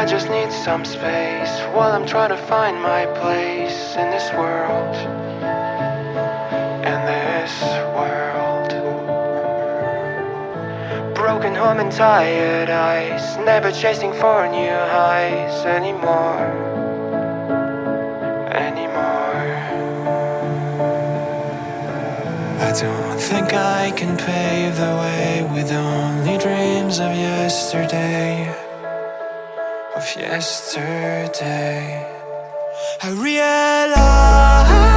just need some space while I'm trying to find my place in this world. In this world. Broken home and tired eyes, never chasing for new highs anymore. I don't think I can pave the way with only dreams of yesterday. I realize